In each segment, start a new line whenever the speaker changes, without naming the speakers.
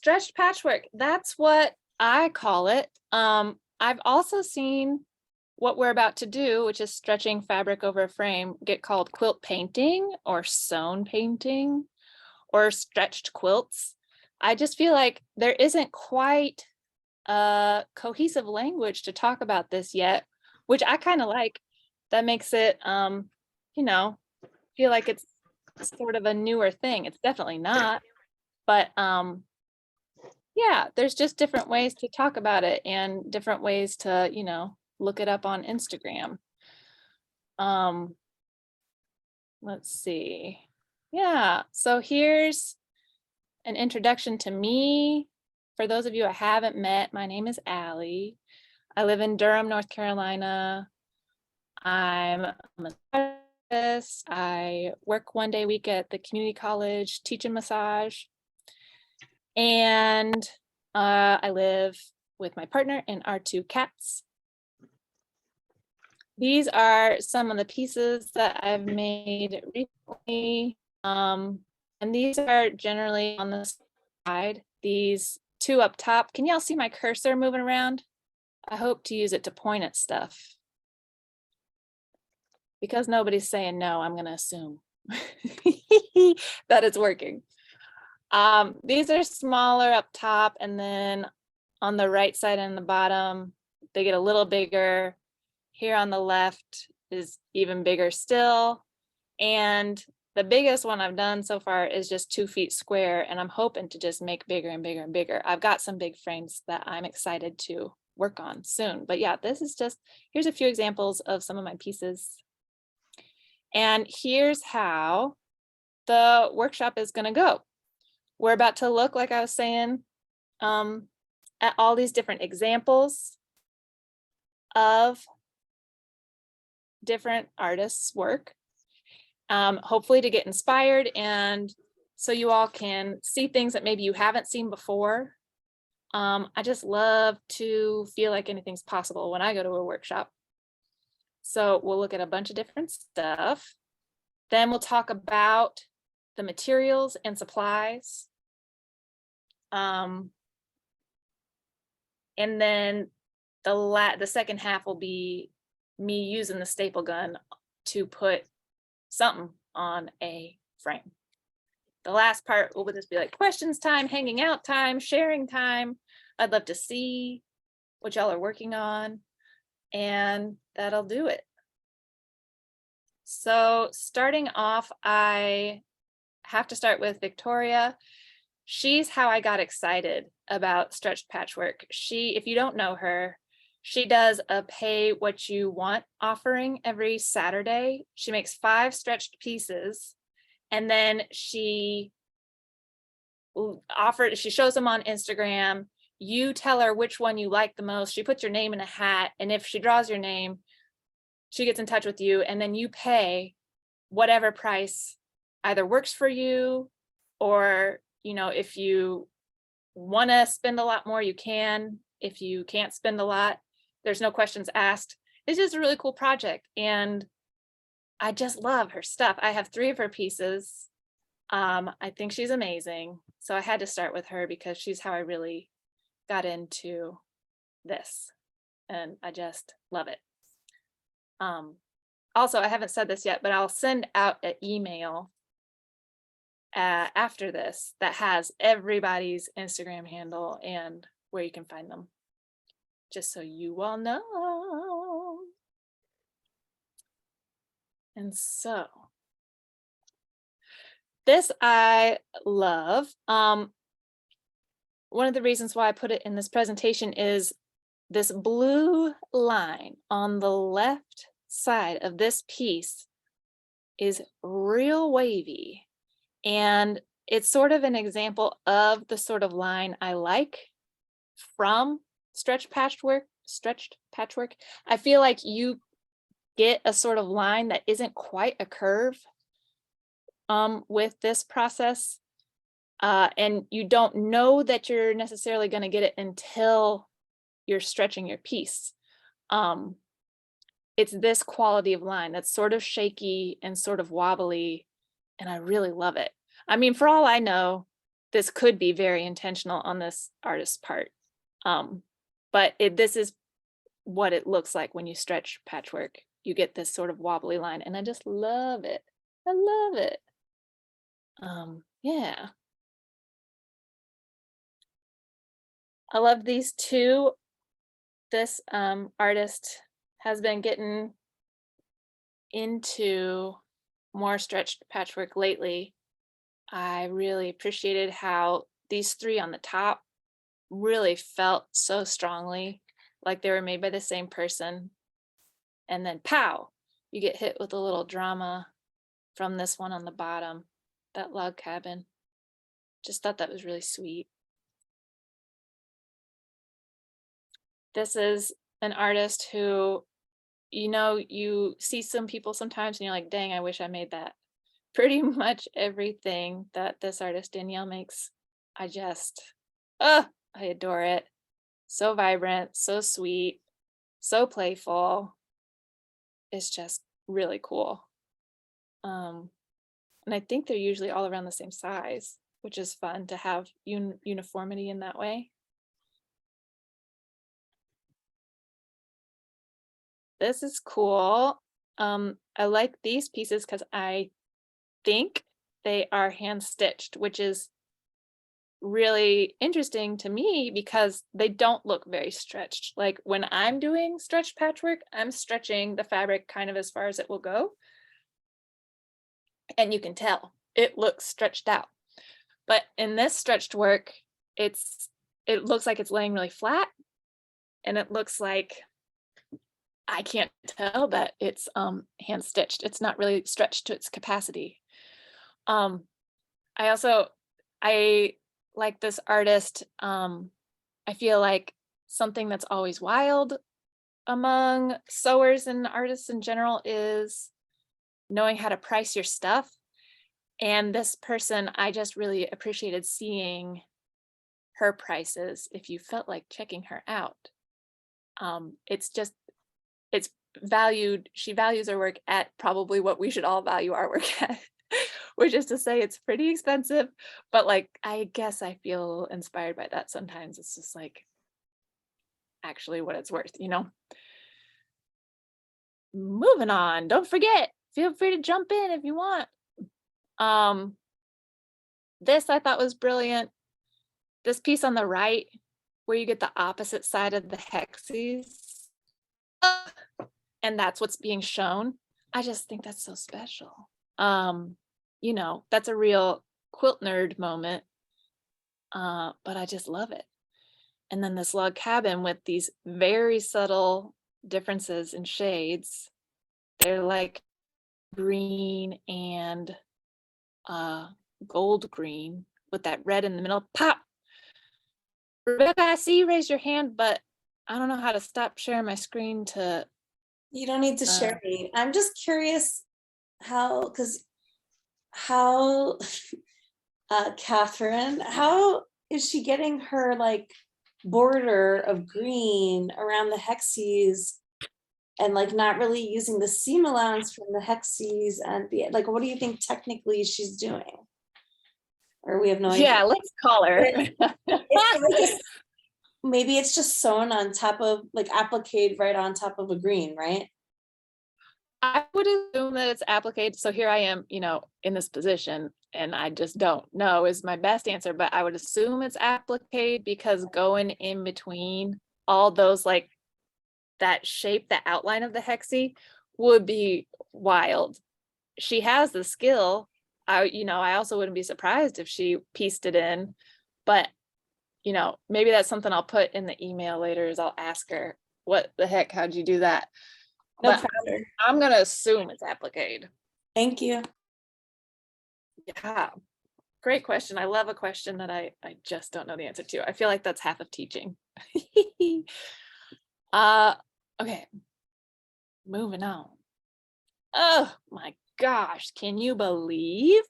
stretched patchwork. That's what I call it. I've also seen what we're about to do, which is stretching fabric over a frame, get called quilt painting or sewn painting or stretched quilts. I just feel like there isn't quite a cohesive language to talk about this yet, which I kind of like. That makes it, you know, feel like it's sort of a newer thing. It's definitely not, but yeah, there's just different ways to talk about it and different ways to, look it up on Instagram. Um, let's see. Yeah, so here's an introduction to me. For those of you I haven't met, my name is Allie. I live in Durham, North Carolina. I'm a massagist. I work 1 day a week at the community college teaching massage. And I live with my partner and our 2 cats. These are some of the pieces that I've made recently. And these are generally on the side. These 2 up top. Can y'all see my cursor moving around? I hope to use it to point at stuff. Because nobody's saying no, I'm going to assume that it's working. These are smaller up top, and then on the right side and the bottom, they get a little bigger. Here on the left is even bigger still. And the biggest one I've done so far is just 2 feet square, and I'm hoping to just make bigger and bigger and bigger. I've got some big frames that I'm excited to work on soon. But yeah, this is just, here's a few examples of some of my pieces. And here's how the workshop is going to go. We're about to look, like I was saying, at all these different examples of different artists' work, hopefully to get inspired, and so you all can see things that maybe you haven't seen before. I just love to feel like anything's possible when I go to a workshop. So we'll look at a bunch of different stuff. Then we'll talk about the materials and supplies. And then the second half will be me using the staple gun to put something on a frame. The last part will just be like questions time, hanging out time, sharing time. I'd love to see what y'all are working on, and that'll do it. So starting off, I have to start with Victoria. She's how I got excited about stretched patchwork. If you don't know her, she does a pay what you want offering every Saturday. She makes 5 stretched pieces, and then she shows them on Instagram. You tell her which one you like the most. She puts your name in a hat, and if she draws your name, she gets in touch with you, and then you pay whatever price either works for you, or if you want to spend a lot more, you can. If you can't spend a lot, there's no questions asked. It's just a really cool project, and I just love her stuff. I have 3 of her pieces. I think she's amazing, so I had to start with her because she's how I really got into this, and I just love it. Also, I haven't said this yet, but I'll send out an email after this that has everybody's Instagram handle and where you can find them, just so you all know. And so this I love. One of the reasons why I put it in this presentation is this blue line on the left side of this piece is real wavy, and it's sort of an example of the sort of line I like from stretched patchwork. I feel like you get a sort of line that isn't quite a curve with this process, and you don't know that you're necessarily going to get it until you're stretching your piece. It's this quality of line that's sort of shaky and sort of wobbly, and I really love it. I mean, for all I know, this could be very intentional on this artist's part. But this is what it looks like when you stretch patchwork. You get this sort of wobbly line, and I just love it. I love it. Yeah. I love these two. This artist has been getting into more stretched patchwork lately. I really appreciated how these three on the top really felt so strongly like they were made by the same person. And then pow, you get hit with a little drama from this one on the bottom, that log cabin. Just thought that was really sweet. This is an artist who, you see some people sometimes and you're like, dang, I wish I made that. Pretty much everything that this artist Danielle makes, I adore it. So vibrant, so sweet, so playful. It's just really cool. And I think they're usually all around the same size, which is fun to have uniformity in that way. This is cool. I like these pieces because I think they are hand stitched, which is really interesting to me because they don't look very stretched. Like when I'm doing stretched patchwork, I'm stretching the fabric kind of as far as it will go. And you can tell it looks stretched out. But in this stretched work, it looks like it's laying really flat. And it looks like I can't tell that it's hand stitched. It's not really stretched to its capacity. I like this artist. I feel like something that's always wild among sewers and artists in general is knowing how to price your stuff. And this person, I just really appreciated seeing her prices if you felt like checking her out. It's valued, she values her work at probably what we should all value our work at, which is to say it's pretty expensive, but like, I guess I feel inspired by that sometimes. It's just like actually what it's worth, Moving on, don't forget, feel free to jump in if you want. This I thought was brilliant. This piece on the right, where you get the opposite side of the hexes, and that's what's being shown. I just think that's so special. That's a real quilt nerd moment, but I just love it. And then this log cabin with these very subtle differences in shades. They're like green and gold green with that red in the middle. Pop! Rebecca, I see you raise your hand, but I don't know how to stop sharing my screen to...
You don't need to share me. I'm just curious Catherine, how is she getting her like border of green around the hexes and like not really using the seam allowance from the hexes and like, what do you think technically she's doing? Or we have no idea.
Yeah, let's call her.
Maybe it's just sewn on top of, like appliqued right on top of a green, right?
I would assume that it's appliqued. So here I am, in this position, and I just don't know is my best answer, but I would assume it's appliqued because going in between all those, like that shape, the outline of the hexie would be wild. She has the skill. I also wouldn't be surprised if she pieced it in, but maybe that's something I'll put in the email later is I'll ask her, what the heck, how'd you do that?
No
but
pressure.
I'm gonna assume it's appliqued.
Thank you.
Yeah, great question. I love a question that I just don't know the answer to. I feel like that's half of teaching. Okay, moving on. Oh my gosh, can you believe?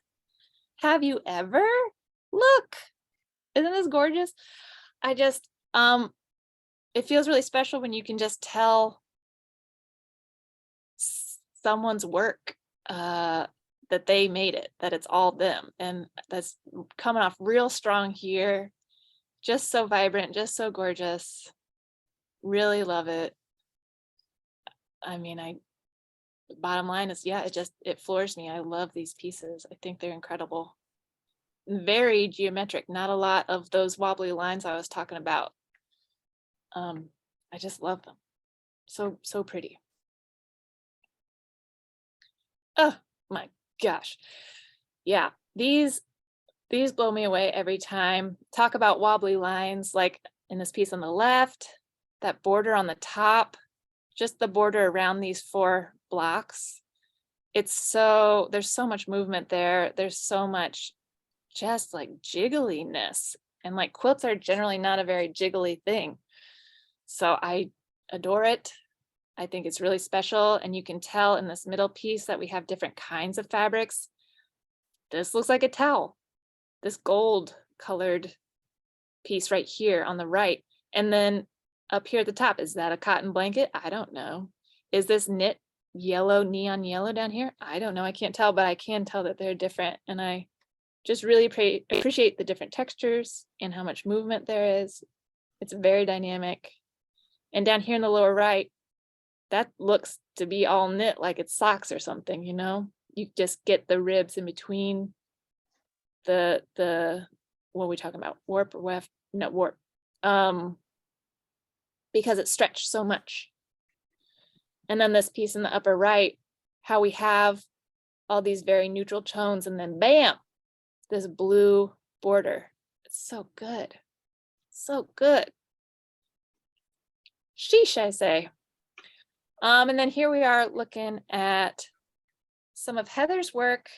Have you ever? Look, isn't this gorgeous? I just, it feels really special when you can just tell someone's work that they made it, that it's all them. And that's coming off real strong here. Just so vibrant, just so gorgeous. Really love it. I mean, bottom line is, yeah, it floors me. I love these pieces. I think they're incredible. Very geometric, not a lot of those wobbly lines I was talking about. I just love them. So pretty. Oh my gosh. Yeah, these blow me away every time. Talk about wobbly lines, like in this piece on the left, that border on the top, just the border around these 4 blocks. There's so much movement there. There's so much just like jiggliness. And like quilts are generally not a very jiggly thing. So I adore it. I think it's really special. And you can tell in this middle piece that we have different kinds of fabrics. This looks like a towel. This gold colored piece right here on the right. And then up here at the top, is that a cotton blanket? I don't know. Is this knit yellow, neon yellow down here? I don't know. I can't tell, but I can tell that they're different. And I just really appreciate the different textures and how much movement there is. It's very dynamic. And down here in the lower right, that looks to be all knit like it's socks or something, you know? You just get the ribs in between the what are we talking about? Warp or weft? No, warp. Because it's stretched so much. And then this piece in the upper right, how we have all these very neutral tones, and then bam, this blue border. It's so good. So good. Sheesh, I say. And then here we are looking at some of Heather's work,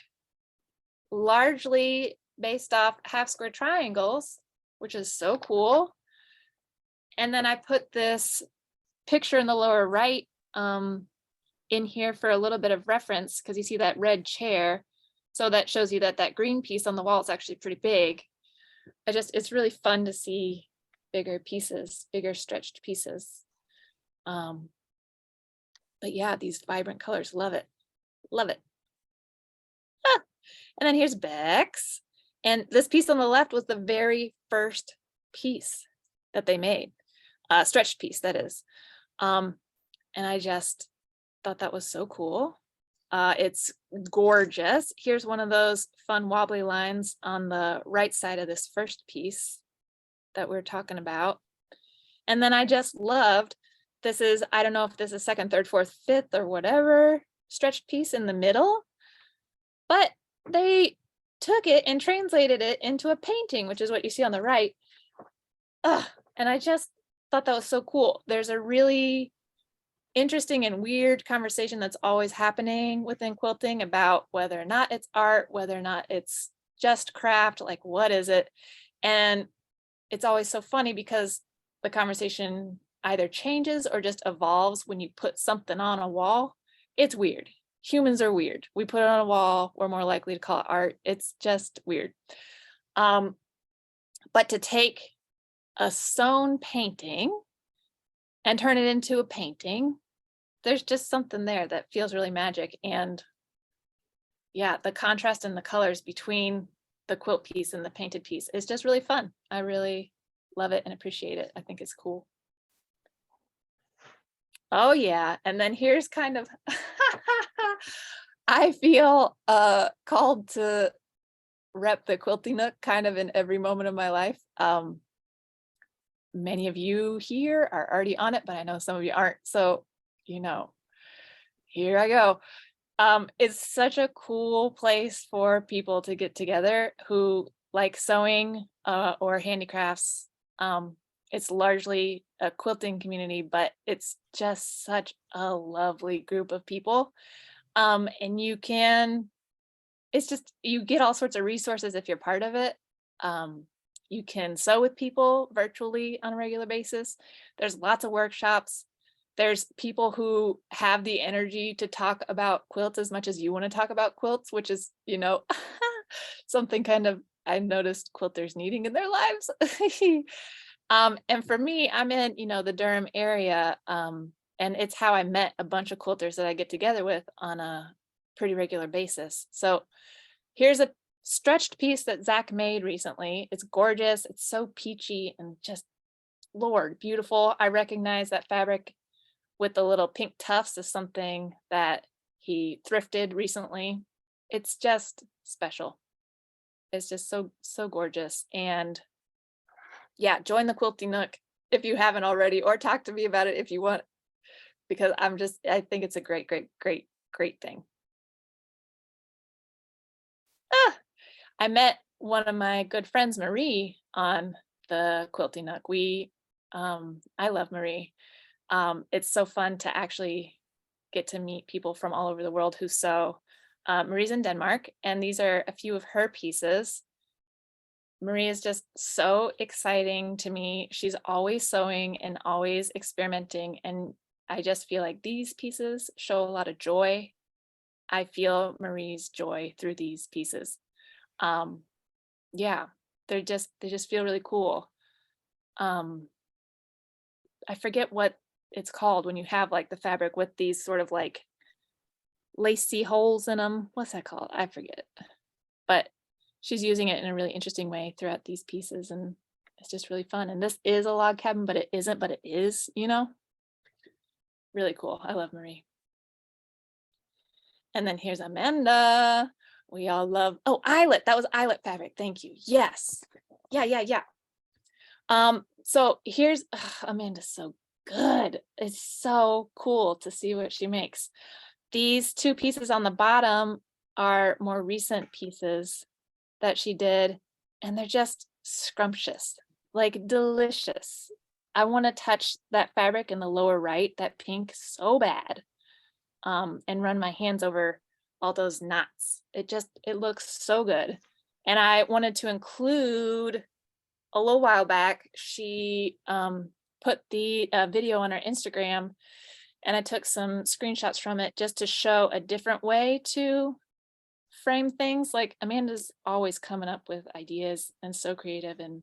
largely based off half square triangles, which is so cool. And then I put this picture in the lower right in here for a little bit of reference, because you see that red chair. So that shows you that that green piece on the wall is actually pretty big. It's really fun to see bigger pieces, bigger stretched pieces. But yeah, these vibrant colors, love it. Love it. Ah. And then here's Bex. And this piece on the left was the very first piece that they made, stretched piece, that is. And I just thought that was so cool. It's gorgeous. Here's one of those fun wobbly lines on the right side of this first piece that we're talking about. And then I just loved, this is, I don't know if this is second, third, fourth, fifth, or whatever stretched piece in the middle, but they took it and translated it into a painting, which is what you see on the right. And I just thought that was so cool. There's a really interesting and weird conversation that's always happening within quilting about whether or not it's art, whether or not it's just craft, like what is it? And it's always so funny because the conversation either changes or just evolves when you put something on a wall. It's weird. Humans are weird. We put it on a wall, we're more likely to call it art. It's just weird. But to take a sewn painting and turn it into a painting, there's just something there that feels really magic. And yeah, the contrast in the colors between the quilt piece and the painted piece is just really fun. I really love it and appreciate it. I think it's cool. Oh yeah, and then here's kind of, I feel called to rep the Quilty Nook kind of in every moment of my life. Many of you here are already on it, but I know some of you aren't. So, you know, here I go. It's such a cool place for people to get together who like sewing or handicrafts. It's largely a quilting community, but it's just such a lovely group of people. And you get all sorts of resources if you're part of it. You can sew with people virtually on a regular basis. There's lots of workshops. There's people who have the energy to talk about quilts as much as you want to talk about quilts, which is, you know, something kind of I noticed quilters needing in their lives. And for me, I'm in, you know, the Durham area, and it's how I met a bunch of quilters that I get together with on a pretty regular basis. So here's a stretched piece that Zak made recently. It's gorgeous. It's so peachy and just, Lord, beautiful. I recognize that fabric with the little pink tufts is something that he thrifted recently. It's just special. It's just so gorgeous. And yeah, join the Quilty Nook if you haven't already, or talk to me about it if you want, because I think it's a great thing. Ah, I met one of my good friends, Marie, on the Quilty Nook. I love Marie. It's so fun to actually get to meet people from all over the world who sew. Marie's in Denmark, and these are a few of her pieces. Marie is just so exciting to me. She's always sewing and always experimenting, and I just feel like these pieces show a lot of joy. I feel Marie's joy through these pieces. Yeah, they just feel really cool. I forget what it's called when you have like the fabric with these sort of like lacy holes in them. What's that called? I forget. But she's using it in a really interesting way throughout these pieces, and it's just really fun. And this is a log cabin, but it isn't, but it is, really cool. I love Marie. And then here's Amanda. We all love, oh, eyelet. That was eyelet fabric. Thank you. Yes. Yeah. So here's, Amanda's so good. It's so cool to see what she makes. These two pieces on the bottom are more recent pieces that she did, and they're just scrumptious, like delicious. I want to touch that fabric in the lower right, that pink, so bad, and run my hands over all those knots. It looks so good. And I wanted to include, a little while back, she put the video on her Instagram, and I took some screenshots from it just to show a different way to frame things. Like, Amanda's always coming up with ideas and so creative. And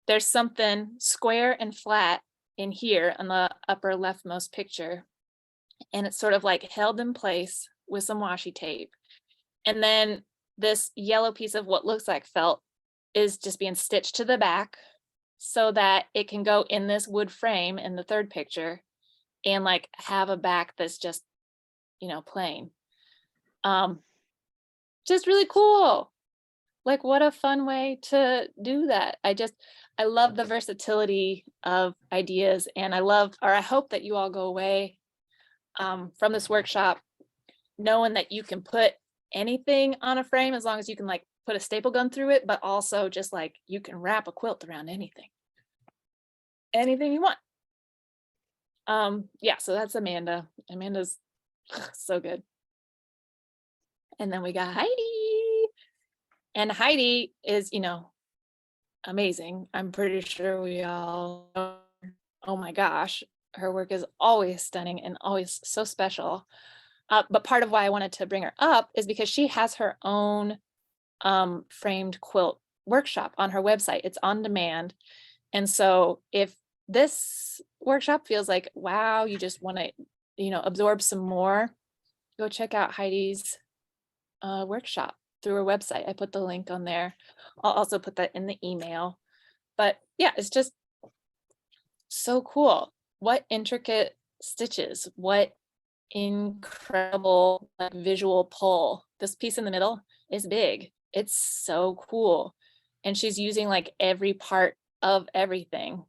there's something square and flat in here on the upper leftmost picture, and it's sort of like held in place with some washi tape. And then this yellow piece of what looks like felt is just being stitched to the back so that it can go in this wood frame in the third picture and like have a back that's just, plain. Just really cool. Like, what a fun way to do that. I love the versatility of ideas, and I hope that you all go away from this workshop knowing that you can put anything on a frame as long as you can like put a staple gun through it, but also just like you can wrap a quilt around anything you want. Yeah, so that's Amanda. Amanda's so good. And then we got Heidi. And Heidi is, amazing. I'm pretty sure we all know. Oh my gosh, her work is always stunning and always so special. But part of why I wanted to bring her up is because she has her own framed quilt workshop on her website. It's on demand. And so if this workshop feels like, wow, you just want to, absorb some more, go check out Heidi's workshop through her website. I put the link on there. I'll also put that in the email. But yeah, it's just so cool. What intricate stitches, what incredible like, visual pull. This piece in the middle is big. It's so cool. And she's using like every part of everything.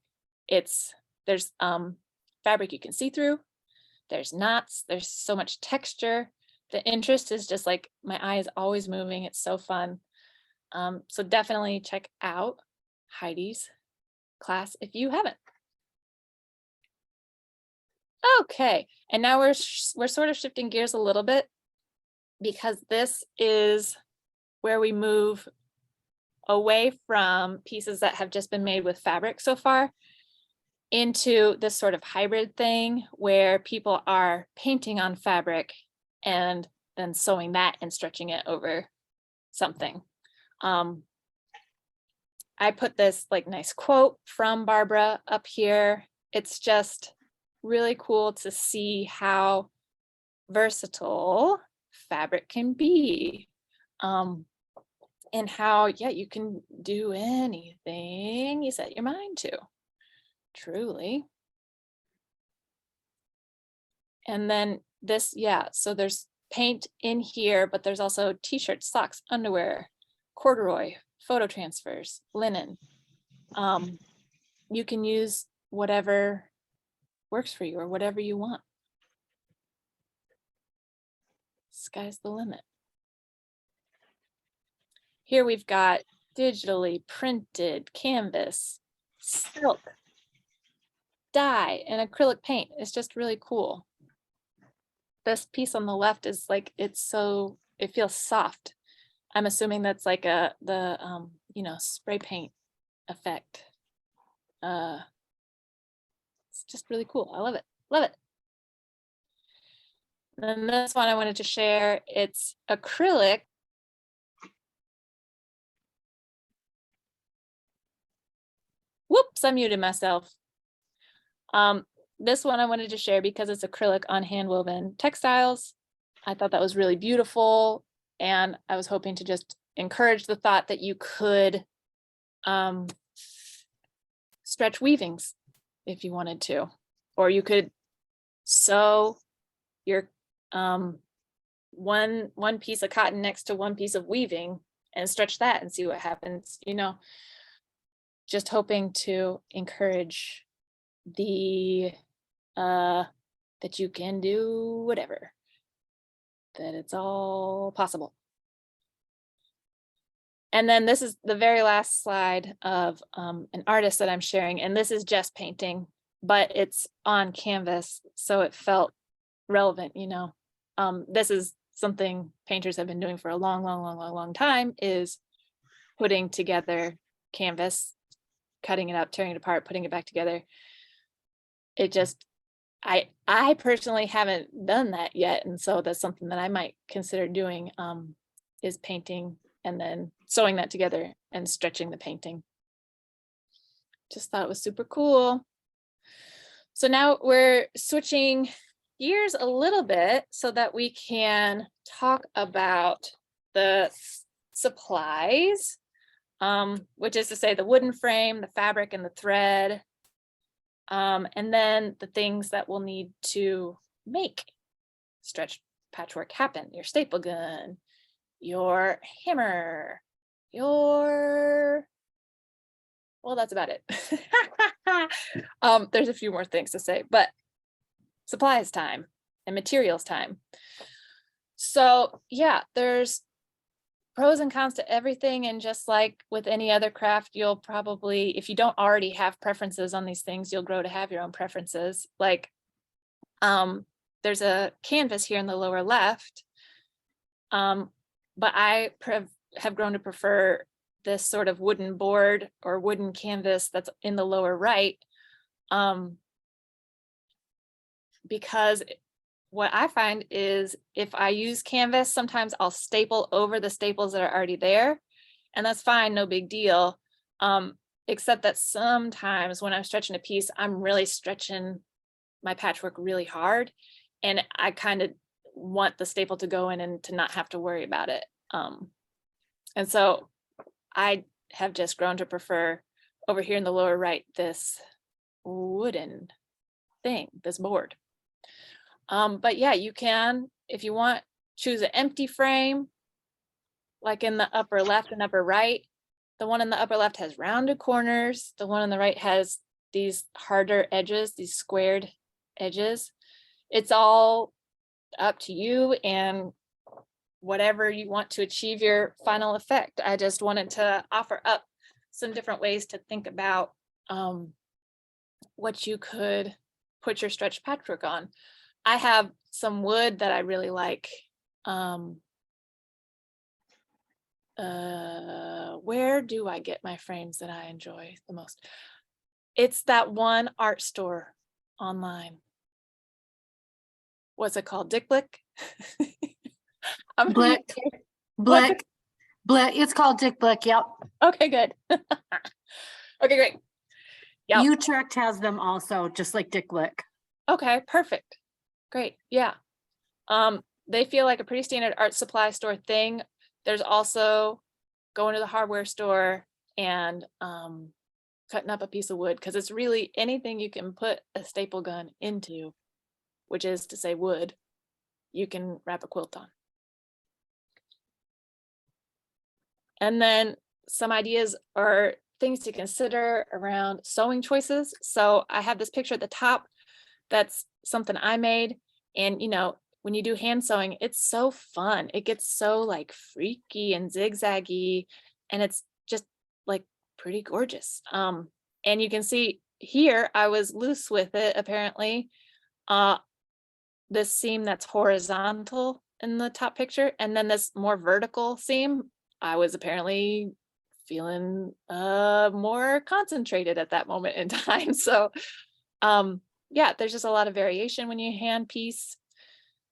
There's fabric you can see through. There's knots. There's so much texture. The interest is just like, my eye is always moving. It's so fun. So definitely check out Heidi's class if you haven't. Okay, and now we're sort of shifting gears a little bit, because this is where we move away from pieces that have just been made with fabric so far into this sort of hybrid thing where people are painting on fabric and then sewing that and stretching it over something. I put this like nice quote from Barbara up here. It's just really cool to see how versatile fabric can be. And how, yeah, you can do anything you set your mind to, truly. And then this, yeah, so there's paint in here, but there's also t-shirts, socks, underwear, corduroy, photo transfers, linen. You can use whatever works for you or whatever you want. Sky's the limit. Here we've got digitally printed canvas, silk, dye, and acrylic paint. It's just really cool. This piece on the left is like, it feels soft. I'm assuming that's like the spray paint effect. It's just really cool. I love it. Love it. And this one I wanted to share, it's acrylic. Whoops, I muted myself. This one I wanted to share because it's acrylic on hand woven textiles. I thought that was really beautiful. And I was hoping to just encourage the thought that you could stretch weavings if you wanted to, or you could sew your one piece of cotton next to one piece of weaving and stretch that and see what happens, just hoping to encourage the that you can do whatever, that it's all possible. And then this is the very last slide of an artist that I'm sharing, and this is just painting, but it's on canvas, so it felt relevant. This is something painters have been doing for a long time, is putting together canvas, cutting it up, tearing it apart, putting it back together. It just, I personally haven't done that yet, and so that's something that I might consider doing, is painting and then sewing that together and stretching the painting. Just thought it was super cool. So now we're switching gears a little bit so that we can talk about the supplies, which is to say the wooden frame, the fabric, and the thread, and then the things that we'll need to make stretch patchwork happen: your staple gun, your hammer, well, that's about it. There's a few more things to say, but supplies time and materials time. So yeah, there's pros and cons to everything. And just like with any other craft, you'll probably, if you don't already have preferences on these things, you'll grow to have your own preferences. Like there's a canvas here in the lower left, but I have grown to prefer this sort of wooden board or wooden canvas that's in the lower right, because what I find is if I use canvas, sometimes I'll staple over the staples that are already there, and that's fine, no big deal. Except that sometimes when I'm stretching a piece, I'm really stretching my patchwork really hard, and I kind of want the staple to go in and to not have to worry about it. And so I have just grown to prefer over here in the lower right, this wooden thing, this board. But yeah, you can, if you want, choose an empty frame, like in the upper left and upper right. The one in the upper left has rounded corners. The one on the right has these harder edges, these squared edges. It's all up to you and whatever you want to achieve your final effect. I just wanted to offer up some different ways to think about what you could put your stretch patchwork on. I have some wood that I really like. Where do I get my frames that I enjoy the most? It's that one art store online. What's it called? Dick Blick?
Blick. Blick. Blick. It's called Dick Blick. Yep.
Okay, good. Okay, great. Yeah.
Utrecht has them also, just like Dick Blick.
Okay, perfect. Great. Yeah. They feel like a pretty standard art supply store thing. There's also going to the hardware store and cutting up a piece of wood, because it's really anything you can put a staple gun into, which is to say wood, you can wrap a quilt on. And then some ideas or things to consider around sewing choices. So I have this picture at the top that's something I made. And you know, when you do hand sewing, it's so fun. It gets so like freaky and zigzaggy, and it's just like pretty gorgeous. And you can see here I was loose with it apparently. This seam that's horizontal in the top picture, and then this more vertical seam, I was apparently feeling more concentrated at that moment in time. So yeah, there's just a lot of variation when you hand piece.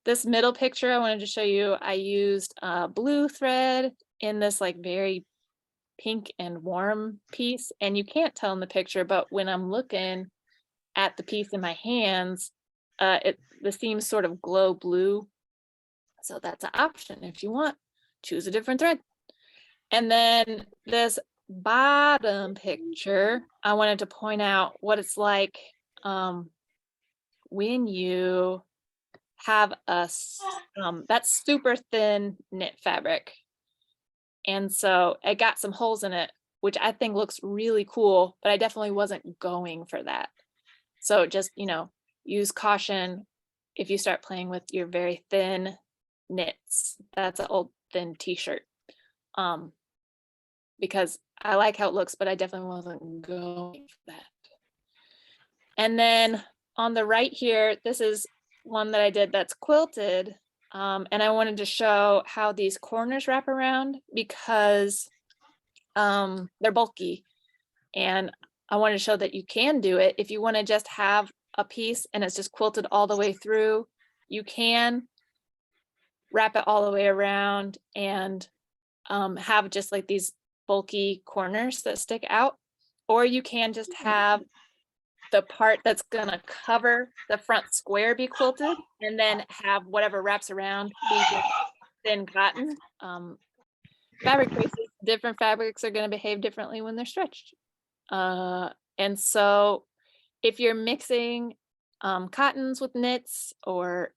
This middle picture I wanted to show you, I used blue thread in this like very pink and warm piece, and you can't tell in the picture, but when I'm looking at the piece in my hands, the seams sort of glow blue. So that's an option if you want. Choose a different thread. And then this bottom picture, I wanted to point out what it's like when you have that's super thin knit fabric. And so it got some holes in it, which I think looks really cool, but I definitely wasn't going for that. So just, you know, use caution if you start playing with your very thin knits. That's an old thin t-shirt. Because I like how it looks, but I definitely wasn't going for that. And then on the right here, this is one that I did that's quilted. And I wanted to show how these corners wrap around because they're bulky. And I wanted to show that you can do it. If you want to just have a piece and it's just quilted all the way through, you can wrap it all the way around and have just like these bulky corners that stick out. Or you can just have the part that's gonna cover the front square be quilted, and then have whatever wraps around be just thin cotton. Fabric choices, different fabrics are gonna behave differently when they're stretched. And so if you're mixing cottons with knits or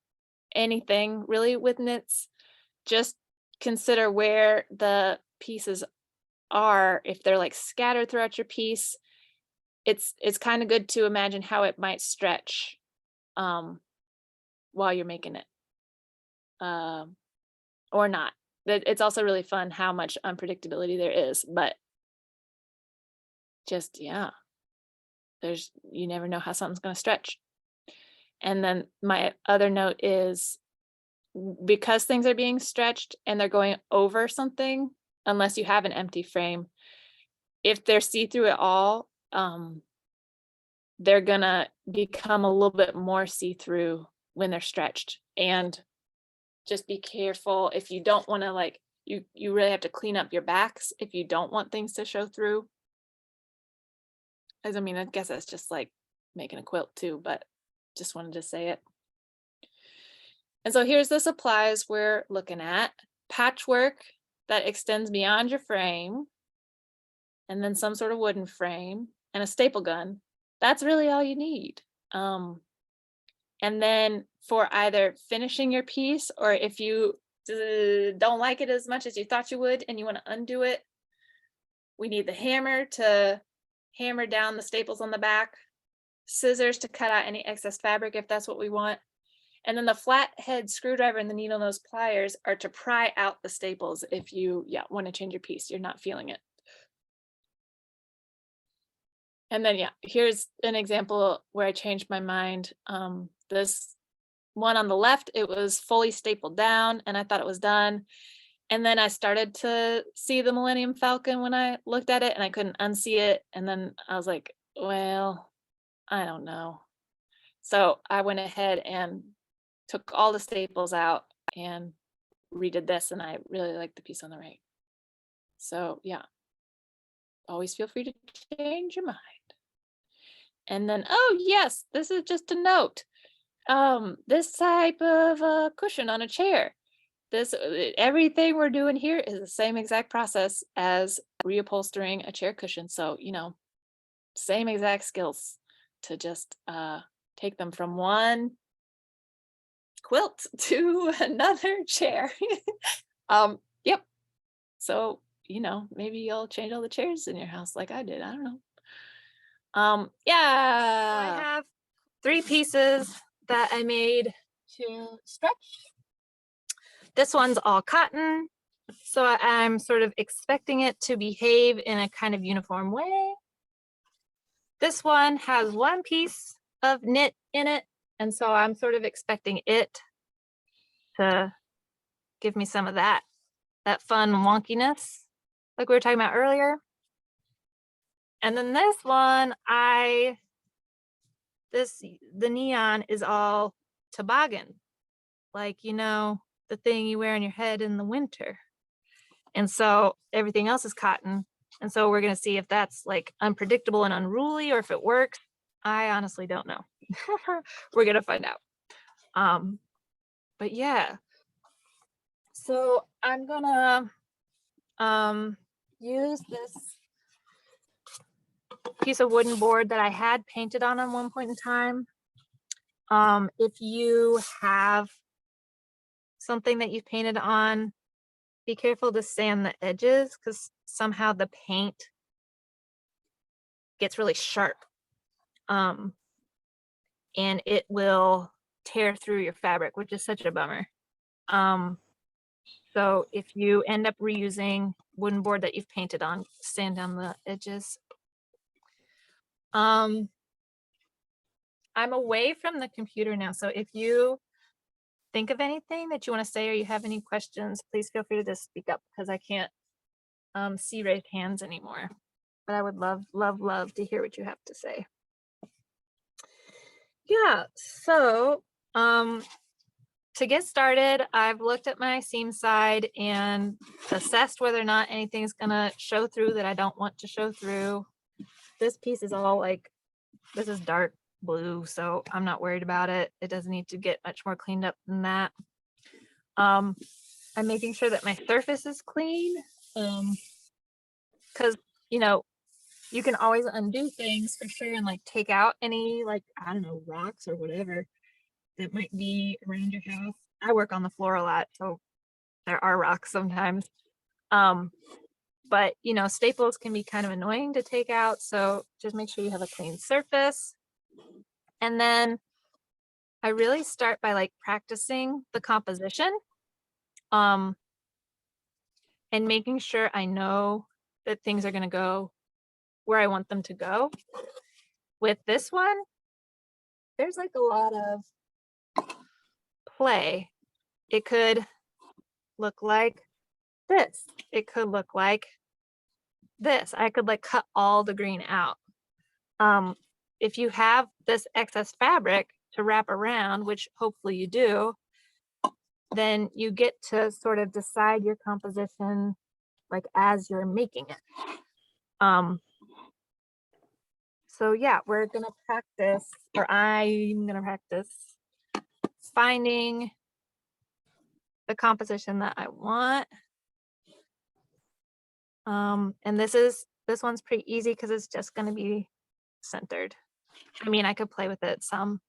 anything really with knits, just consider where the pieces are. If they're like scattered throughout your piece, it's kind of good to imagine how it might stretch while you're making it, or not. It's also really fun how much unpredictability there is, but just yeah, you never know how something's going to stretch. And then my other note is, because things are being stretched and they're going over something, unless you have an empty frame, if they're see-through at all, they're gonna become a little bit more see-through when they're stretched. And just be careful if you don't want to, like, you really have to clean up your backs if you don't want things to show through. As I mean, I guess that's just like making a quilt too, but just wanted to say it. And so here's the supplies we're looking at: patchwork that extends beyond your frame, and then some sort of wooden frame and a staple gun. That's really all you need. And then for either finishing your piece, or if you don't like it as much as you thought you would and you want to undo it, we need the hammer to hammer down the staples on the back, scissors to cut out any excess fabric if that's what we want, and then the flathead screwdriver and the needle nose pliers are to pry out the staples if you want to change your piece, you're not feeling it. And then here's an example where I changed my mind. This one on the left, it was fully stapled down and I thought it was done. And then I started to see the Millennium Falcon when I looked at it and I couldn't unsee it. And then I was like, well, I don't know. So I went ahead and took all the staples out and redid this, and I really like the piece on the right. So always feel free to change your mind. And then, oh yes, this is just a note. this type of cushion on a chair. This everything we're doing here is the same exact process as reupholstering a chair cushion. So, you know, same exact skills to just take them from one quilt to another chair. Yep. So, you know, maybe you'll change all the chairs in your house like I did. I don't know. Yeah. I have 3 pieces that I made to stretch. This one's all cotton, so I'm sort of expecting it to behave in a kind of uniform way. This one has 1 piece of knit in it, and so I'm sort of expecting it to give me some of that fun wonkiness like we were talking about earlier. And then this one, the neon is all toboggan, like, you know, the thing you wear on your head in the winter. And so everything else is cotton. And so we're going to see if that's like unpredictable and unruly or if it works. I honestly don't know. We're going to find out. But yeah. So I'm going to use this piece of wooden board that I had painted on one point in time. If you have something that you've painted on, be careful to sand the edges because somehow the paint gets really sharp. And it will tear through your fabric, which is such a bummer. So if you end up reusing wooden board that you've painted on, sand down the edges. I'm away from the computer now, so if you think of anything that you want to say or you have any questions, please feel free to just speak up because I can't see raised hands anymore. But I would love to hear what you have to say. Yeah, so to get started, I've looked at my seam side and assessed whether or not anything's gonna show through that I don't want to show through. This piece is all like, this is dark blue, so I'm not worried about it. It doesn't need to get much more cleaned up than that. I'm making sure that my surface is clean because, you know, you can always undo things for sure and like take out any like, I don't know, rocks or whatever that might be around your house. I work on the floor a lot, so there are rocks sometimes. But you know, staples can be kind of annoying to take out, so just make sure you have a clean surface. And then I really start by like practicing the composition and making sure I know that things are going to go where I want them to go. With this one, there's like a lot of play. It could look like this. It could look like this. I could like cut all the green out. If you have this excess fabric to wrap around, which hopefully you do, then you get to sort of decide your composition like as you're making it. So yeah, we're gonna practice, or I'm gonna practice finding the composition that I want. And this one's pretty easy because it's just gonna be centered. I mean, I could play with it some.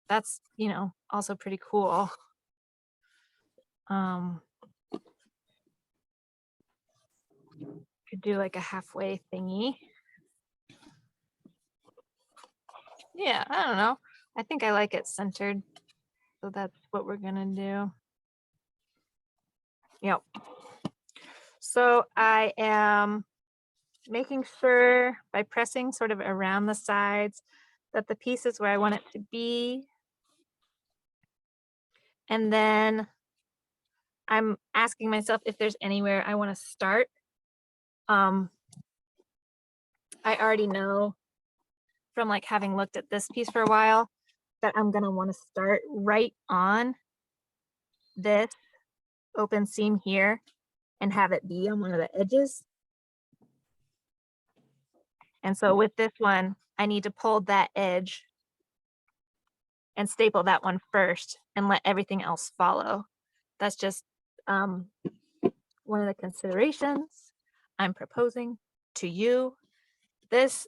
That's, you know, also pretty cool. Could do like a halfway thingy. Yeah, I don't know. I think I like it centered. So that's what we're gonna do. Yep. So I am making sure by pressing sort of around the sides that the piece is where I want it to be. And then I'm asking myself if there's anywhere I want to start. I already know from like having looked at this piece for a while that I'm gonna want to start right on this open seam here and have it be on one of the edges. And so with this one, I need to pull that edge and staple that one first and let everything else follow. That's just one of the considerations I'm proposing to you. This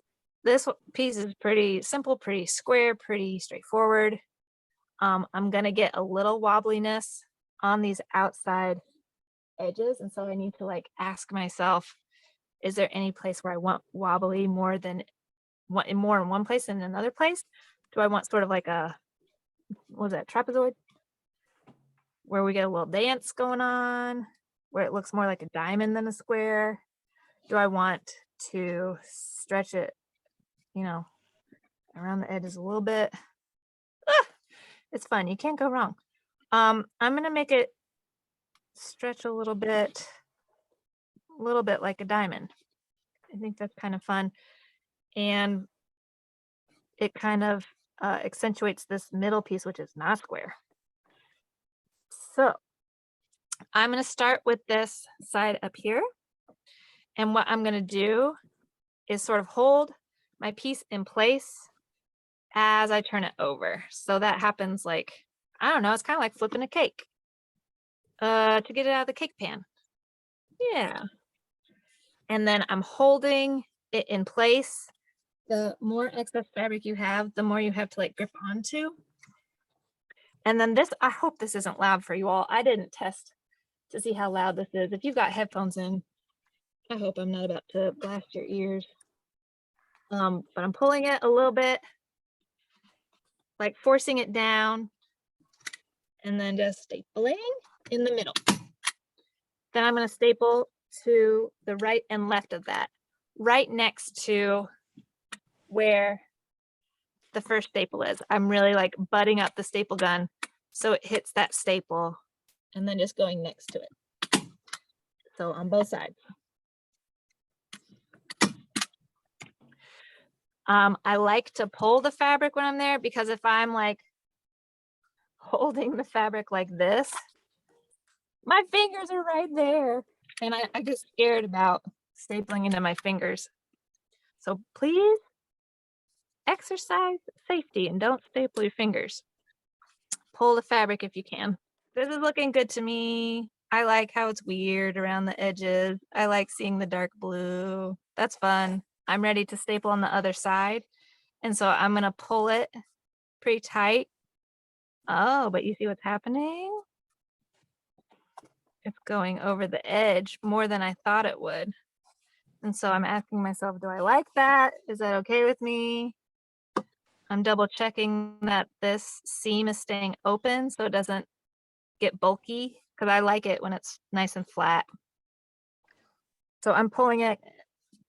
piece is pretty simple, pretty square, pretty straightforward. I'm gonna get a little wobbliness on these outside edges, and so I need to like ask myself, is there any place where I want wobbly more than more in one place than another place? Do I want sort of like a, what was that, trapezoid, where we get a little dance going on, where it looks more like a diamond than a square? Do I want to stretch it, you know, around the edges a little bit? Ah, it's fun. You can't go wrong. I'm gonna make it stretch a little bit like a diamond. I think that's kind of fun. And it kind of accentuates this middle piece, which is not square. So I'm going to start with this side up here. And what I'm going to do is sort of hold my piece in place as I turn it over. So that happens like, I don't know, it's kind of like flipping a cake to get it out of the cake pan. Yeah. And then I'm holding it in place. The more excess fabric you have, the more you have to like grip onto. And then this, I hope this isn't loud for you all. I didn't test to see how loud this is. If you've got headphones in, I hope I'm not about to blast your ears. But I'm pulling it a little bit, like forcing it down, and then just stapling in the middle. Then I'm going to staple to the right and left of that, right next to where the first staple is. I'm really like butting up the staple gun so it hits that staple, and then just going next to it. So on both sides. I like to pull the fabric when I'm there, because if I'm like holding the fabric like this, my fingers are right there, and I get scared about stapling into my fingers. So please exercise safety and don't staple your fingers. Pull the fabric if you can. This is looking good to me. I like how it's weird around the edges. I like seeing the dark blue. That's fun. I'm ready to staple on the other side. And so I'm gonna pull it pretty tight. Oh, but you see what's happening? It's going over the edge more than I thought it would. And so I'm asking myself, do I like that? Is that okay with me? I'm double checking that this seam is staying open so it doesn't get bulky, because I like it when it's nice and flat. So I'm pulling it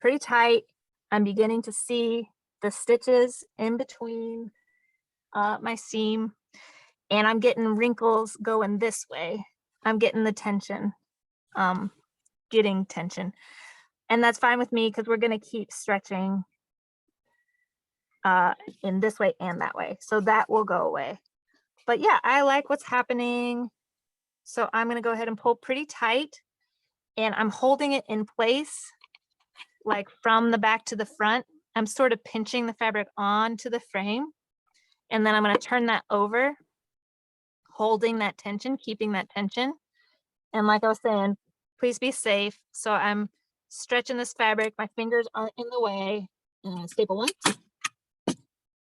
pretty tight. I'm beginning to see the stitches in between my seam, and I'm getting wrinkles going this way. I'm getting the tension, getting tension. And that's fine with me, because we're going to keep stretching in this way and that way. So that will go away. But yeah, I like what's happening. So I'm going to go ahead and pull pretty tight, and I'm holding it in place, like from the back to the front. I'm sort of pinching the fabric onto the frame, and then I'm going to turn that over, holding that tension, keeping that tension. And like I was saying, please be safe. So I'm stretching this fabric. My fingers aren't in the way. Staple one.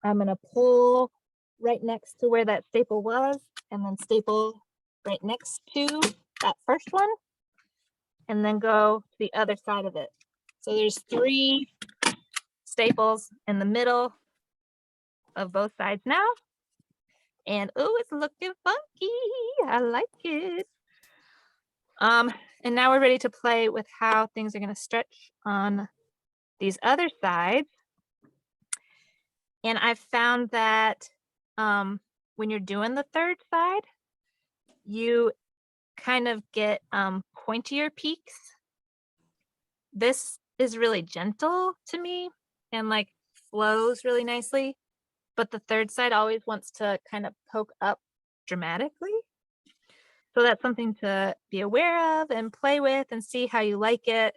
I'm going to pull right next to where that staple was, and then staple right next to that first one, and then go to the other side of it. So there's 3 staples in the middle of both sides now. And oh, it's looking funky. I like it. And now we're ready to play with how things are going to stretch on these other sides. And I've found that when you're doing the third side, you kind of get pointier peaks. This is really gentle to me and like flows really nicely, but the third side always wants to kind of poke up dramatically. So that's something to be aware of and play with and see how you like it.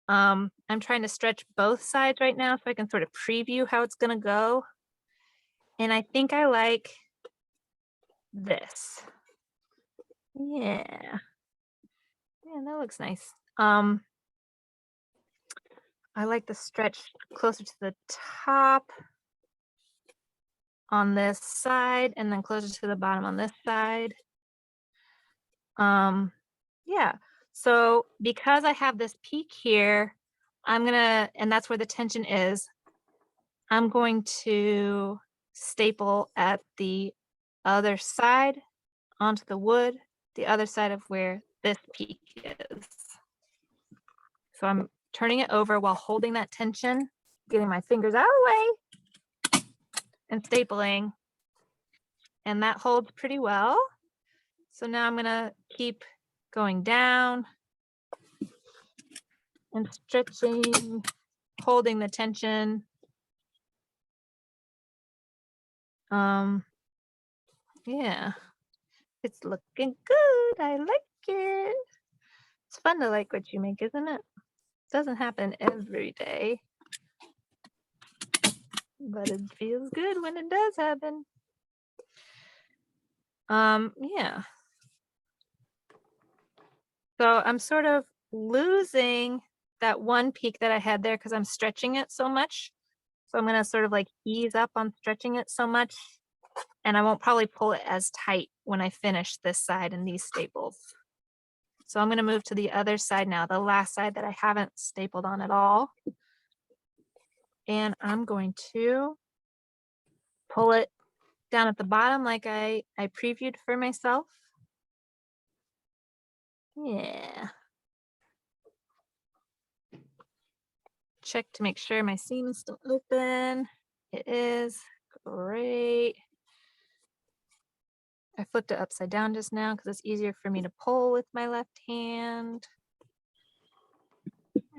I'm trying to stretch both sides right now so I can sort of preview how it's going to go. And I think I like this. Yeah. Yeah, that looks nice. I like the stretch closer to the top on this side and then closer to the bottom on this side. Yeah. So because I have this peak here, and that's where the tension is, I'm going to staple at the other side onto the wood, the other side of where this peak is. So I'm turning it over while holding that tension, getting my fingers out of the way and stapling. And that holds pretty well. So now I'm gonna keep going down and stretching, holding the tension. Yeah, it's looking good. I like it. It's fun to like what you make, isn't it? Doesn't happen every day, but it feels good when it does happen. Yeah. So I'm sort of losing that one peak that I had there because I'm stretching it so much. So I'm gonna sort of like ease up on stretching it so much, and I won't probably pull it as tight when I finish this side and these staples. So I'm gonna move to the other side now, the last side that I haven't stapled on at all. And I'm going to pull it down at the bottom like I previewed for myself. Yeah. Check to make sure my seam is still open. It is. Great. I flipped it upside down just now because it's easier for me to pull with my left hand.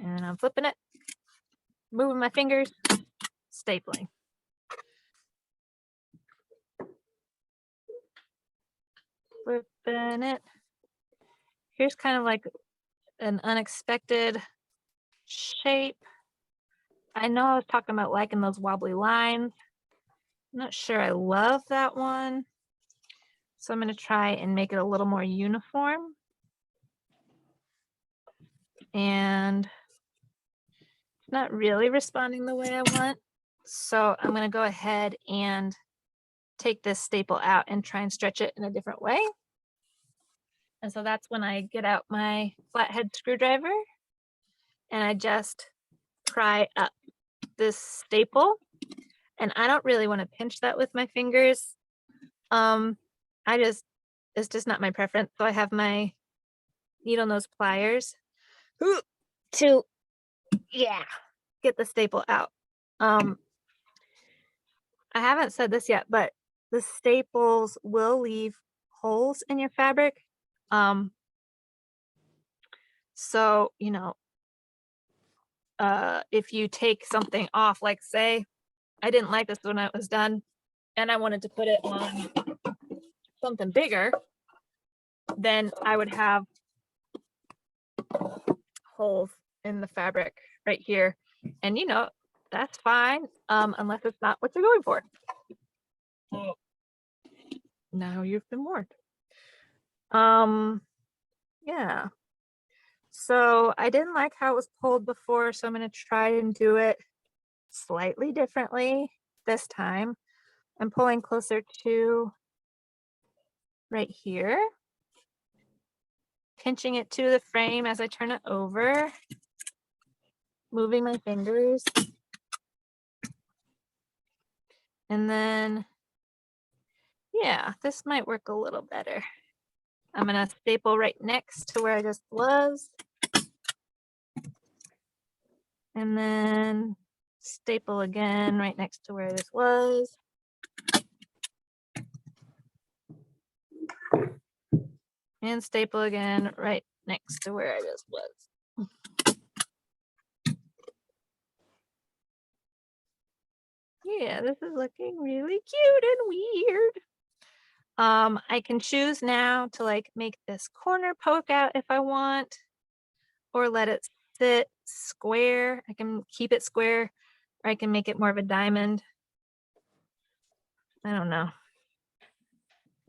And I'm flipping it, moving my fingers, stapling. Flipping it. Here's kind of like an unexpected shape. I know I was talking about liking those wobbly lines. I'm not sure I love that one. So I'm going to try and make it a little more uniform. And it's not really responding the way I want. So I'm going to go ahead and take this staple out and try and stretch it in a different way. And so that's when I get out my flathead screwdriver and I just pry up this staple. And I don't really want to pinch that with my fingers. It's just not my preference. So I have my needle nose pliers to, get the staple out. I haven't said this yet, but the staples will leave holes in your fabric. So, if you take something off, like say, I didn't like this when it was done and I wanted to put it on something bigger, then I would have holes in the fabric right here. And that's fine, unless it's not what you're going for. So now you've been warned. Yeah. So I didn't like how it was pulled before, so I'm going to try and do it slightly differently this time. I'm pulling closer to right here, pinching it to the frame as I turn it over, moving my fingers. And then, yeah, this might work a little better. I'm going to staple right next to where I just was. And then staple again right next to where this was. And staple again right next to where I just was. Yeah, this is looking really cute and weird. I can choose now to like make this corner poke out if I want, or let it sit square. I can keep it square, or I can make it more of a diamond. I don't know.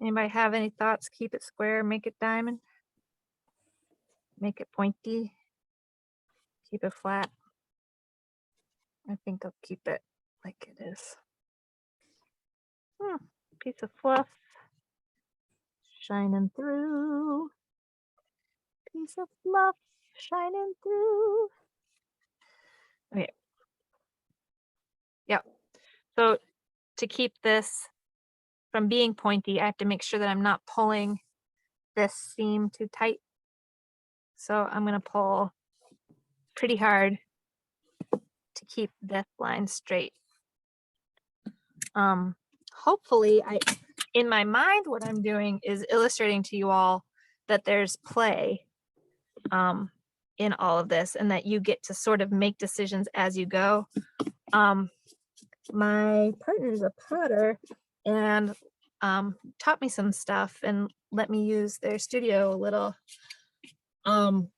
Anybody have any thoughts? Keep it square, make it diamond, make it pointy, keep it flat. I think I'll keep it like it is. Piece of fluff shining through. Piece of fluff shining through. Okay. Yep. So to keep this from being pointy, I have to make sure that I'm not pulling this seam too tight. So I'm going to pull pretty hard to keep this line straight. Hopefully in my mind, what I'm doing is illustrating to you all that there's play in all of this and that you get to sort of make decisions as you go. My partner is a potter and taught me some stuff and let me use their studio a little. And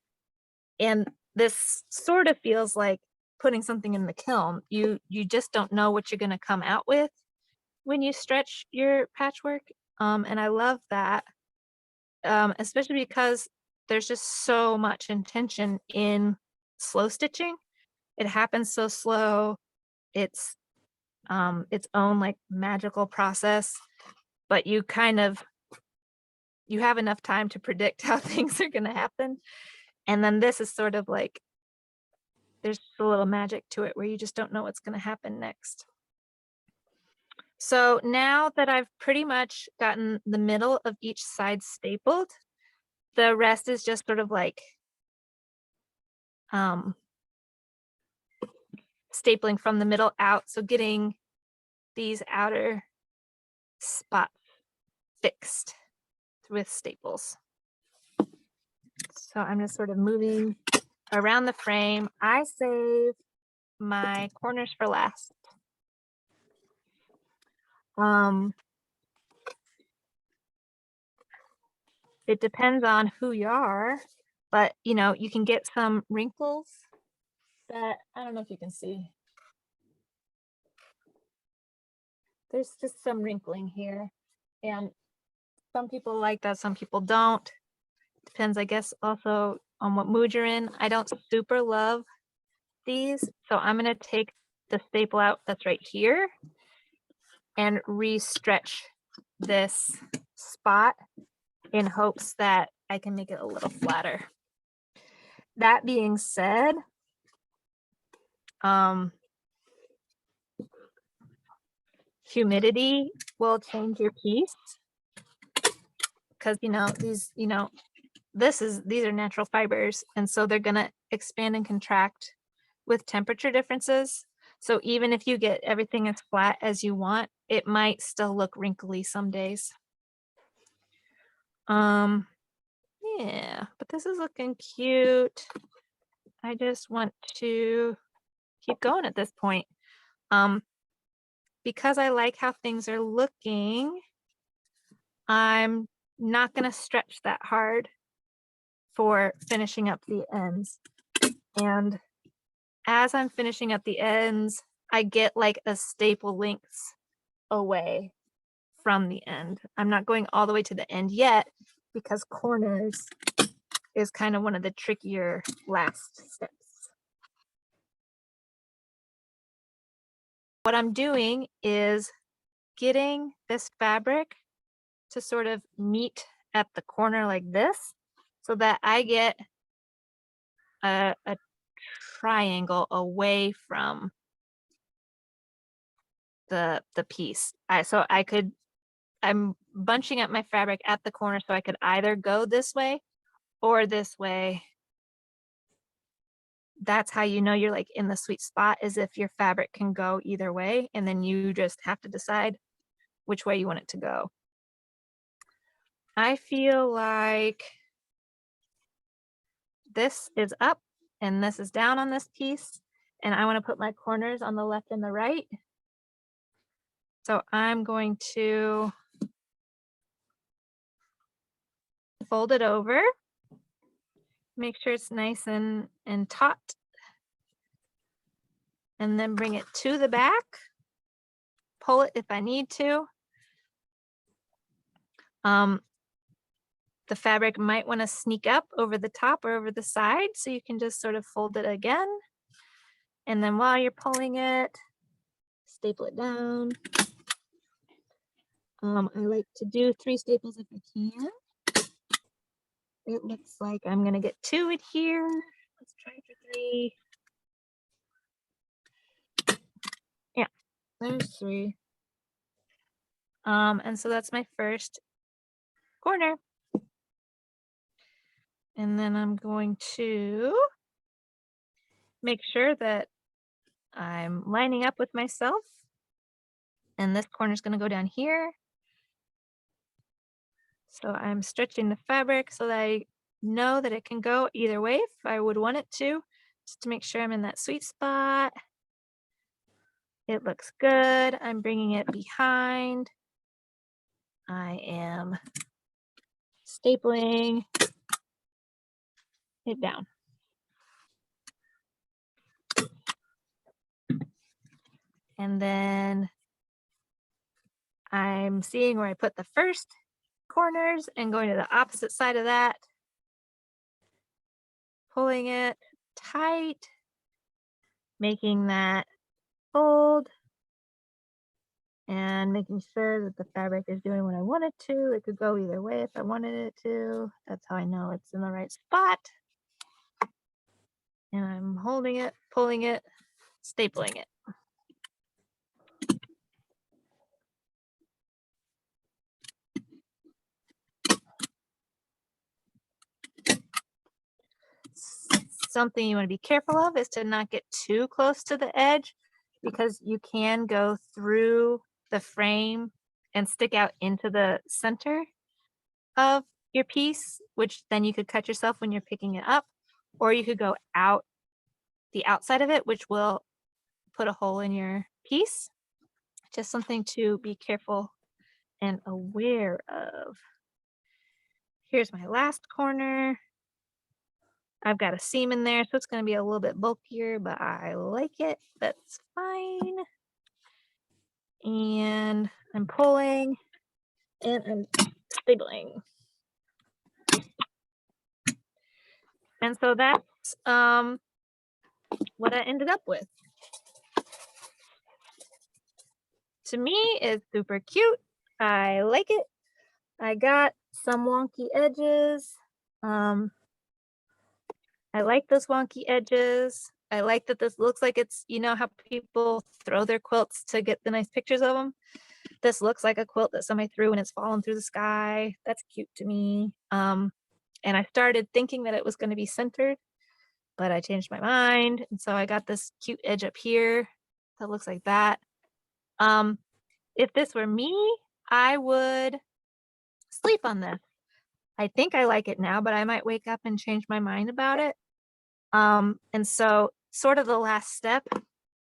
this sort of feels like putting something in the kiln. You just don't know what you're going to come out with when you stretch your patchwork. And I love that, especially because there's just so much intention in slow stitching. It happens so slow. It's its own like magical process, but you have enough time to predict how things are going to happen. And then this is sort of like, there's a little magic to it where you just don't know what's going to happen next. So now that I've pretty much gotten the middle of each side stapled, the rest is just sort of like stapling from the middle out. So getting these outer spots fixed with staples. So I'm just sort of moving around the frame. I save my corners for last. It depends on who you are, but you know, you can get some wrinkles that I don't know if you can see. There's just some wrinkling here, and some people like that, some people don't. Depends, I guess, also on what mood you're in. I don't super love these, so I'm going to take the staple out that's right here and re-stretch this spot in hopes that I can make it a little flatter. That being said, humidity will change your piece because these are natural fibers, and so they're going to expand and contract with temperature differences. So even if you get everything as flat as you want, it might still look wrinkly some days. Yeah, but this is looking cute. I just want to keep going at this point. Because I like how things are looking, I'm not going to stretch that hard for finishing up the ends. And as I'm finishing up the ends, I get like a staple length away from the end. I'm not going all the way to the end yet because corners is kind of one of the trickier last steps. What I'm doing is getting this fabric to sort of meet at the corner like this so that I get a triangle away from the piece. I'm bunching up my fabric at the corner so I could either go this way or this way. That's how you know you're like in the sweet spot, is if your fabric can go either way, and then you just have to decide which way you want it to go. I feel like this is up and this is down on this piece, and I want to put my corners on the left and the right. So I'm going to fold it over, make sure it's nice and taut, and then bring it to the back, pull it if I need to. The fabric might want to sneak up over the top or over the side, so you can just sort of fold it again. And then while you're pulling it, staple it down. I like to do 3 staples if I can. It looks like I'm gonna get 2 in here. Let's try for 3. Yeah, there's 3. And so that's my first corner. And then I'm going to make sure that I'm lining up with myself. And this corner is going to go down here. So I'm stretching the fabric so that I know that it can go either way if I would want it to, just to make sure I'm in that sweet spot. It looks good. I'm bringing it behind. I am stapling it down. And then I'm seeing where I put the first corners and going to the opposite side of that, pulling it tight, making that fold, and making sure that the fabric is doing what I want it to. It could go either way if I wanted it to. That's how I know it's in the right spot. And I'm holding it, pulling it, stapling it. Something you want to be careful of is to not get too close to the edge, because you can go through the frame and stick out into the center of your piece, which then you could cut yourself when you're picking it up, or you could go out the outside of it, which will put a hole in your piece. Just something to be careful and aware of. Here's my last corner. I've got a seam in there, so it's going to be a little bit bulkier, but I like it. That's fine. And I'm pulling and I'm stapling. And so that's what I ended up with. To me, it's super cute. I like it. I got some wonky edges. I like those wonky edges. I like that this looks like it's, you know how people throw their quilts to get the nice pictures of them? This looks like a quilt that somebody threw and it's falling through the sky. That's cute to me. And I started thinking that it was going to be centered, but I changed my mind. And so I got this cute edge up here that looks like that. If this were me, I would sleep on this. I think I like it now, but I might wake up and change my mind about it. And so sort of the last step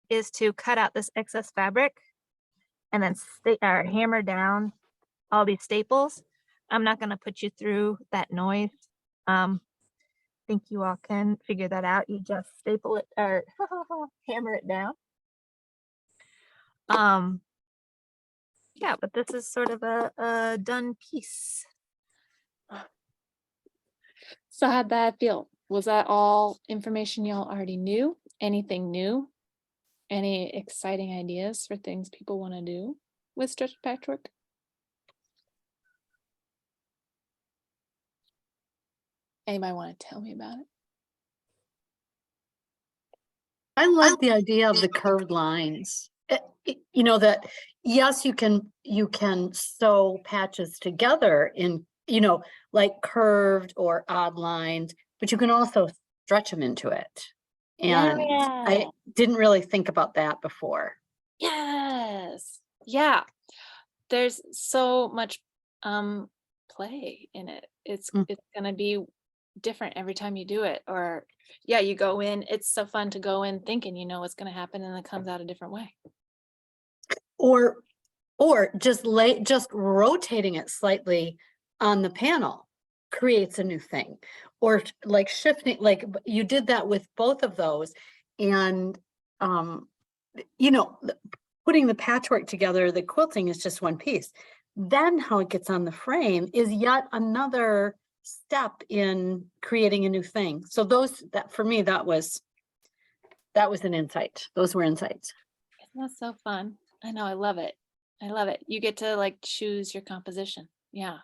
is to cut out this excess fabric and then hammer down all these staples. I'm not going to put you through that noise. I think you all can figure that out. You just staple it or hammer it down. Yeah, but this is sort of a done piece. So how'd that feel? Was that all information y'all already knew? Anything new? Any exciting ideas for things people want to do with stretch patchwork? Anybody want to tell me about it?
I like the idea of the curved lines. You know that, yes, you can sew patches together in, you know, like curved or odd lines, but you can also stretch them into it. And I didn't really think about that before.
Yes. Yeah. There's so much play in it. It's gonna be different every time you do it. Or yeah, you go in, it's so fun to go in thinking you know what's gonna happen and it comes out a different way.
Or just rotating it slightly on the panel creates a new thing. Or like shifting, like you did that with both of those. And you know, putting the patchwork together, the quilting is just one piece. then how it gets on the frame is yet another step in creating a new thing. So that for me, that was an insight. Those were insights.
Isn't that so fun? I know, I love it. I love it. You get to like choose your composition. Yeah,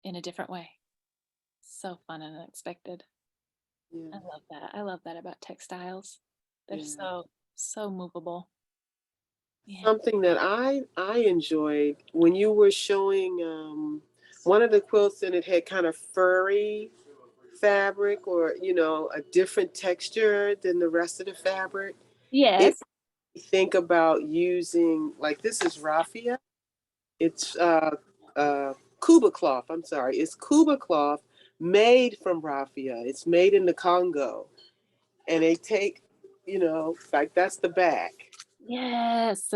in a different way. So fun and unexpected.
Yeah.
I love that. I love that about textiles. They're
Yeah.
so movable. Yeah.
Something that I enjoyed when you were showing one of the quilts, and it had kind of furry fabric, or a different texture than the rest of the fabric. It
Yes.
think about using, like, this is raffia. It's Kuba cloth. I'm sorry, it's Kuba cloth made from raffia. It's made in the Congo, and they take, like, that's the back.
Yes.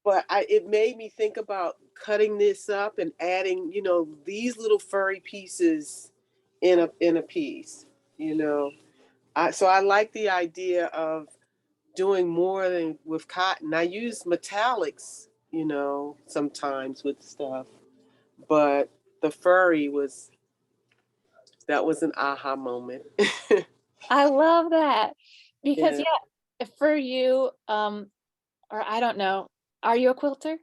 But it made me think about cutting this up and adding, these little furry pieces in a piece. So I like the idea of doing more than with cotton. I use metallics, sometimes with stuff, but the furry that was an aha moment.
I love that. Because
Yeah.
if for you, or I don't know, are you a quilter?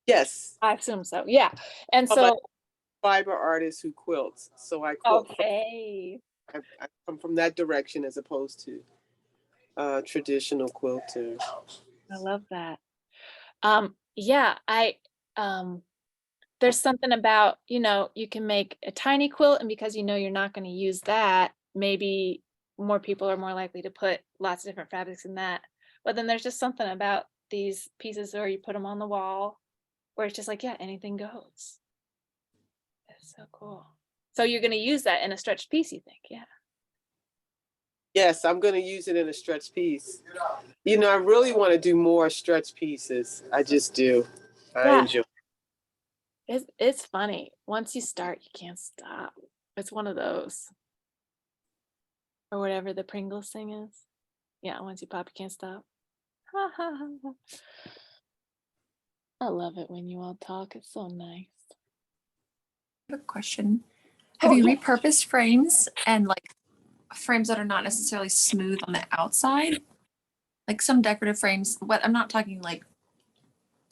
Yes.
I assume so. Yeah. And
I'm a
so,
fiber artist who quilts, so I quilt.
okay.
I come from that direction as opposed to traditional quilter.
I love that. Yeah, there's something about, you can make a tiny quilt, and because you're not going to use that, maybe more people are more likely to put lots of different fabrics in that. But then there's just something about these pieces where you put them on the wall where it's just like, yeah, anything goes. It's so cool. So you're going to use that in a stretched piece, you think? Yeah.
Yes, I'm going to use it in a stretch piece. I really want to do more stretch pieces. I just do. I
Yeah.
enjoy.
It's funny. Once you start, you can't stop. It's one of those. Or whatever the Pringles thing is. Yeah, once you pop, you can't stop. I love it when you all talk. It's so nice.
I have a question. Have
Oh,
you
yeah.
repurposed frames and like frames that are not necessarily smooth on the outside? Like some decorative frames, what I'm not talking like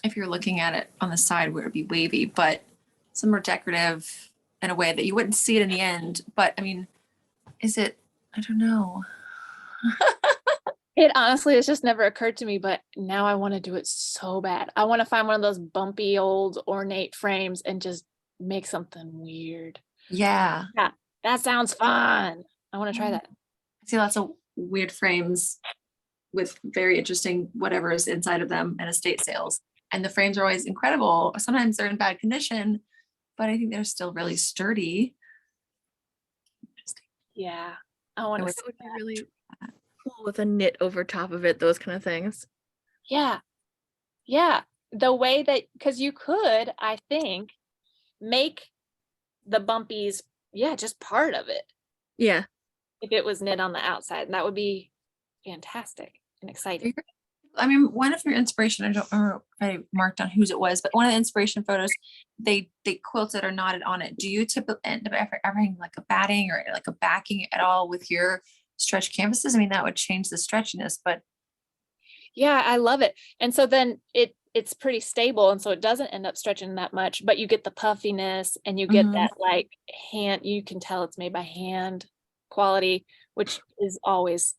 if you're looking at it on the side where it'd be wavy, but some are decorative in a way that you wouldn't see it in the end. But I mean, I don't know.
It honestly has just never occurred to me, but now I want to do it so bad. I want to find one of those bumpy old ornate frames and just make something weird.
Yeah.
Yeah, that sounds fun. I want to try that.
I see lots of weird frames with very interesting whatever is inside of them at estate sales. And the frames are always incredible. Sometimes they're in bad condition, but I think they're still really sturdy.
Yeah, I want to.
would-
That would be really cool with a knit over top of it, those kind of things.
Yeah, yeah. The way that, because you could, I think, make the bumpies, yeah, just part of it
Yeah.
if it was knit on the outside, and that would be fantastic and exciting.
I mean, one of your inspiration, I don't remember if I marked on whose it was, but one of the inspiration photos, they quilted or knotted on it. Do you typically end up ever having like a batting or like a backing at all with your stretch canvases? I mean, that would change the stretchiness, but
Yeah, I love it. And so then it's pretty stable, and so it doesn't end up stretching that much, but you get the puffiness and you get
Mhm.
that like hand, you can tell it's made by hand quality, which is always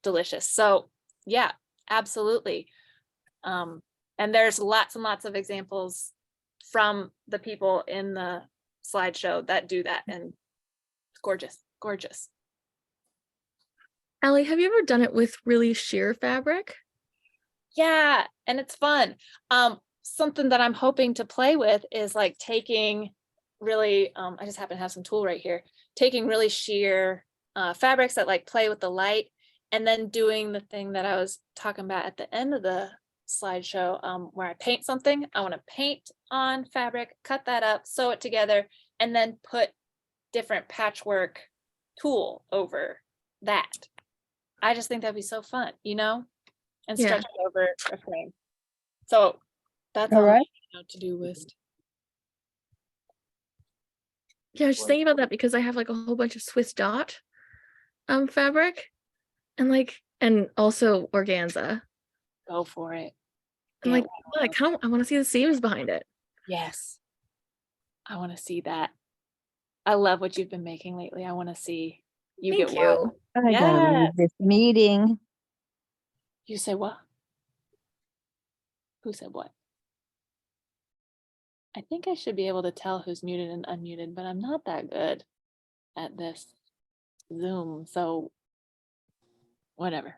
delicious. So yeah, absolutely. And there's lots and lots of examples from the people in the slideshow that do that, and it's gorgeous, gorgeous.
Allie, have you ever done it with really sheer fabric?
Yeah, and it's fun. Something that I'm hoping to play with is like taking really, I just happen to have some tool right here, taking really sheer fabrics that like play with the light, and then doing the thing that I was talking about at the end of the slideshow, where I paint something. I want to paint on fabric, cut that up, sew it together, and then put different patchwork tulle over that. I just think that'd be so fun, and
Yeah.
stretch it over a frame. So that's
All
on my
right.
to-do list.
Yeah, I was just thinking about that because I have like a whole bunch of Swiss dot fabric and also organza.
Go for it.
And
Get
well, I want to see the seams behind it.
Yes. I want to see that. I love what you've been making lately. I want to see you
Thank
get wild.
you.
I gotta
Yes.
leave this meeting.
You say what? Who said what? I think I should be able to tell who's muted and unmuted, but I'm not that good at this Zoom, so whatever.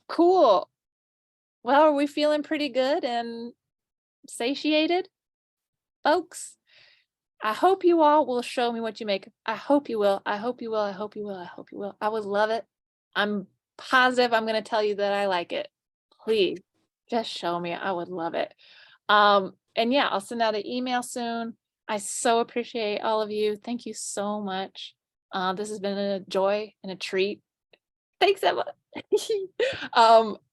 Cool. Well, are we feeling pretty good and satiated, folks? I hope you all will show me what you make. I hope you will. I hope you will. I hope you will. I hope you will. I would love it. I'm positive I'm going to tell you that I like it. Please just show me. I would love it. And yeah, I'll send out an email soon. I so appreciate all of you. Thank you so much. This has been a joy and a treat. Thanks, Emma.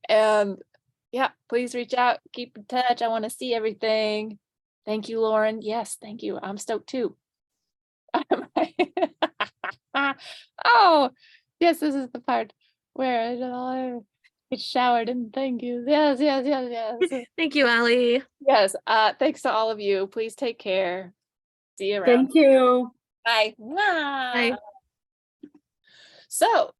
And yeah, please reach out, keep in touch. I want to see everything. Thank you, Lauren. Yes, thank you. I'm stoked too. Oh, yes, this is the part where I get showered and thank you. Yes, yes, yes, yes.
Thank you, Allie.
Yes, thanks to all of you. Please take care. See you around.
Thank you.
Bye.
Bye.
So